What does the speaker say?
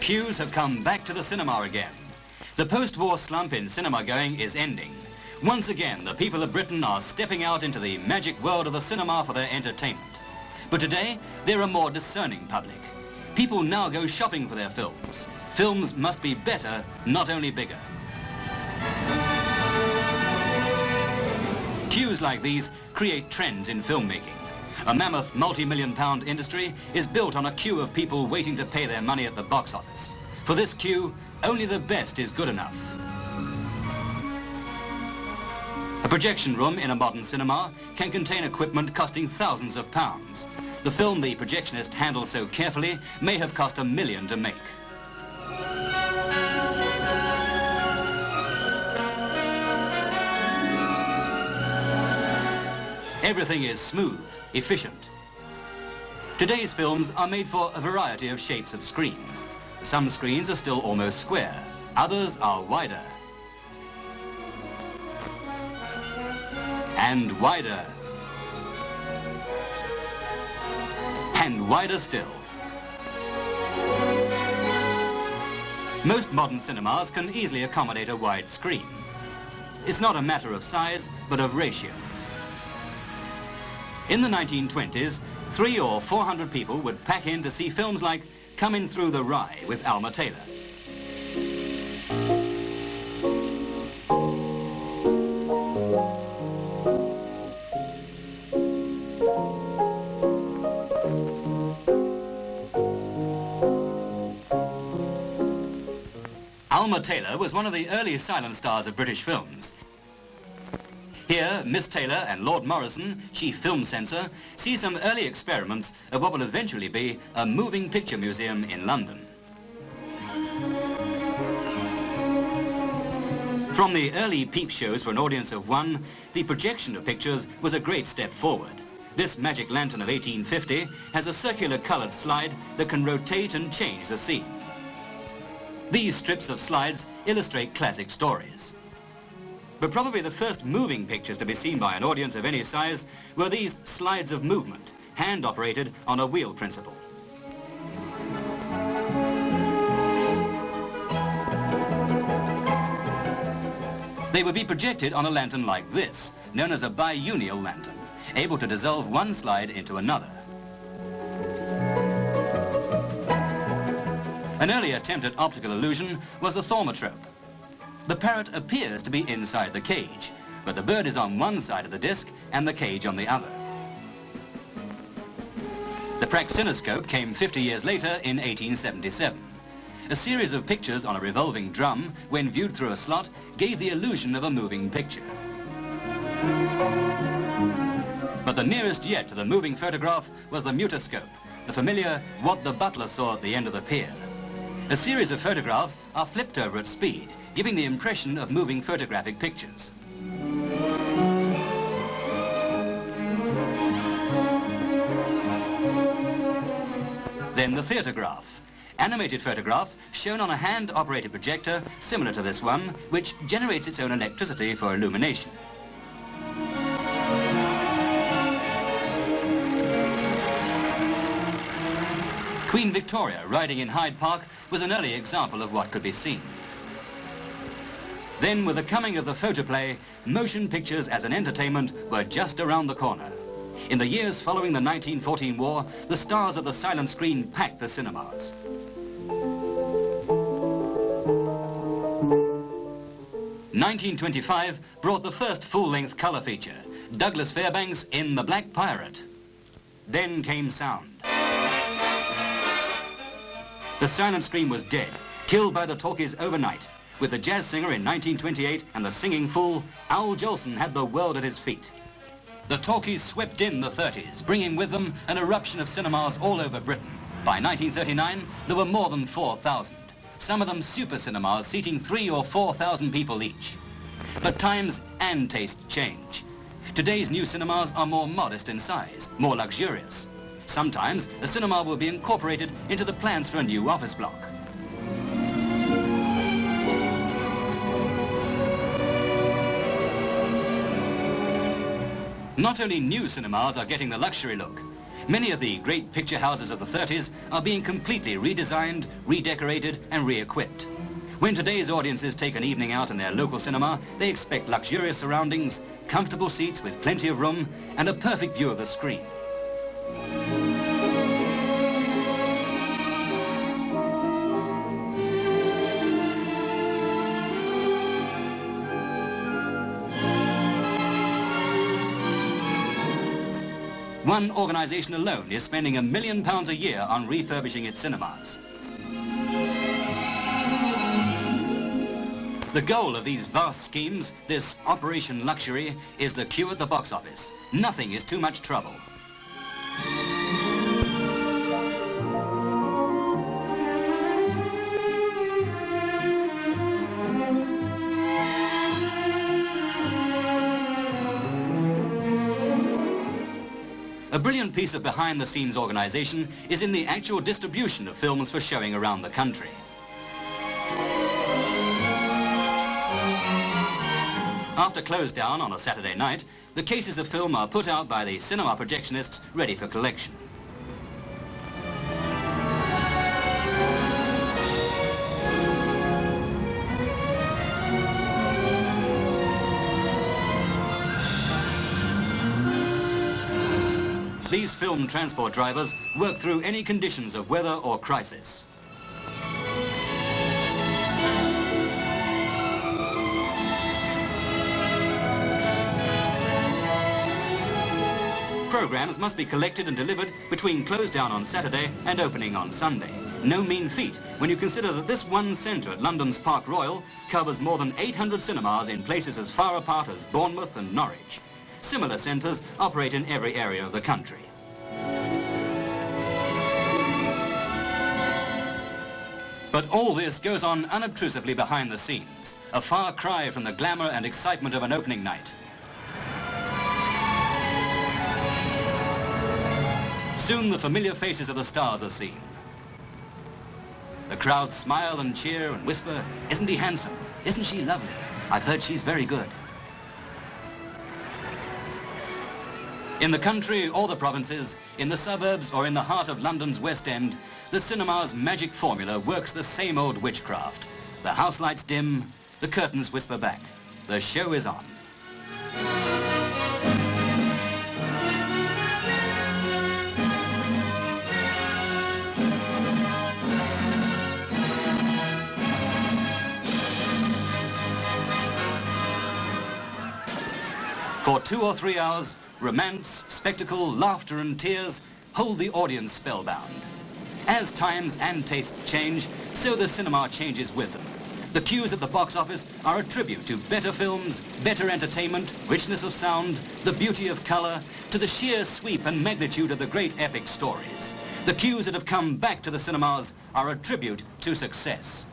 Queues have come back to the cinema again. The post-war slump in cinema going is ending. Once again, the people of Britain are stepping out into the magic world of the cinema for their entertainment. But today, they're a more discerning public. People now go shopping for their films. Films must be better, not only bigger. Queues like these create trends in filmmaking. A mammoth multi-million-pound industry is built on a queue of people waiting to pay their money at the box office. For this queue, only the best is good enough. A projection room in a modern cinema can contain equipment costing thousands of pounds. The film the projectionist handles so carefully may have cost $1 million to make. Everything is smooth, efficient. Today's films are made for a variety of shapes of screen. Some screens are still almost square, others are wider. And wider. And wider still. Most modern cinemas can easily accommodate a wide screen. It's not a matter of size, but of ratio. In the 1920s, 300 or 400 people would pack in to see films like Coming Through the Rye with Alma Taylor. Alma Taylor was one of the early silent stars of British films. Here, Miss Taylor and Lord Morrison, chief film censor, see some early experiments of what will eventually be a moving picture museum in London. From the early peep shows for an audience of one, the projection of pictures was a great step forward. This magic lantern of 1850 has a circular coloured slide that can rotate and change the scene. These strips of slides illustrate classic stories. But probably the first moving pictures to be seen by an audience of any size were these slides of movement, hand-operated on a wheel principle. They would be projected on a lantern like this, known as a biunial lantern, able to dissolve one slide into another. An early attempt at optical illusion was the thaumatrope. The parrot appears to be inside the cage, but the bird is on one side of the disc and the cage on the other. The praxinoscope came 50 years later in 1877. A series of pictures on a revolving drum, when viewed through a slot, gave the illusion of a moving picture. But the nearest yet to the moving photograph was the mutoscope, the familiar what the butler saw at the end of the pier. A series of photographs are flipped over at speed, giving the impression of moving photographic pictures. Then the theatrograph. Animated photographs shown on a hand-operated projector similar to this one, which generates its own electricity for illumination. Queen Victoria riding in Hyde Park was an early example of what could be seen. Then, with the coming of the photoplay, motion pictures as an entertainment were just around the corner. In the years following the 1914 war, the stars of the silent screen packed the cinemas. "1925 brought the first full-length colour feature, Douglas Fairbanks in The Black Pirate. Then came sound. The silent screen was dead, killed by the talkies overnight. With the jazz singer in 1928 and the singing fool, Al Jolson had the world at his feet. The talkies swept in the 30s, bringing with them an eruption of cinemas all over Britain. By 1939, there were more than 4,000. Some of them super cinemas seating 3,000 or 4,000 people each. But times and tastes change. Today's new cinemas are more modest in size, more luxurious. Sometimes a cinema will be incorporated into the plans for a new office block. Not only new cinemas are getting the luxury look. Many of the great picture houses of the 30s are being completely redesigned, redecorated and re-equipped. When today's audiences take an evening out in their local cinema, they expect luxurious surroundings, comfortable seats with plenty of room and a perfect view of the screen. One organisation alone is spending £1 million a year on refurbishing its cinemas. The goal of these vast schemes, this Operation Luxury, is the queue at the box office. Nothing is too much trouble. A brilliant piece of behind-the-scenes organisation is in the actual distribution of films for showing around the country. After close down on a Saturday night, the cases of film are put out by the cinema projectionists ready for collection. These film transport drivers work through any conditions of weather or crisis. Programs must be collected and delivered between close down on Saturday and opening on Sunday. No mean feat when you consider that this one centre at London's Park Royal covers more than 800 cinemas in places as far apart as Bournemouth and Norwich. Similar centres operate in every area of the country. But all this goes on unobtrusively behind the scenes, a far cry from the glamour and excitement of an opening night. Soon the familiar faces of the stars are seen. The crowds smile and cheer and whisper, "Isn't he handsome? Isn't she lovely? I've heard she's very good." In the country or the provinces, in the suburbs or in the heart of London's West End, the cinema's magic formula works the same old witchcraft. The house lights dim, the curtains whisper back. The show is on. For 2 or 3 hours, romance, spectacle, laughter and tears hold the audience spellbound. As times and tastes change, so the cinema changes with them. The cues at the box office are a tribute to better films, better entertainment, richness of sound, the beauty of colour, to the sheer sweep and magnitude of the great epic stories. The cues that have come back to the cinemas are a tribute to success.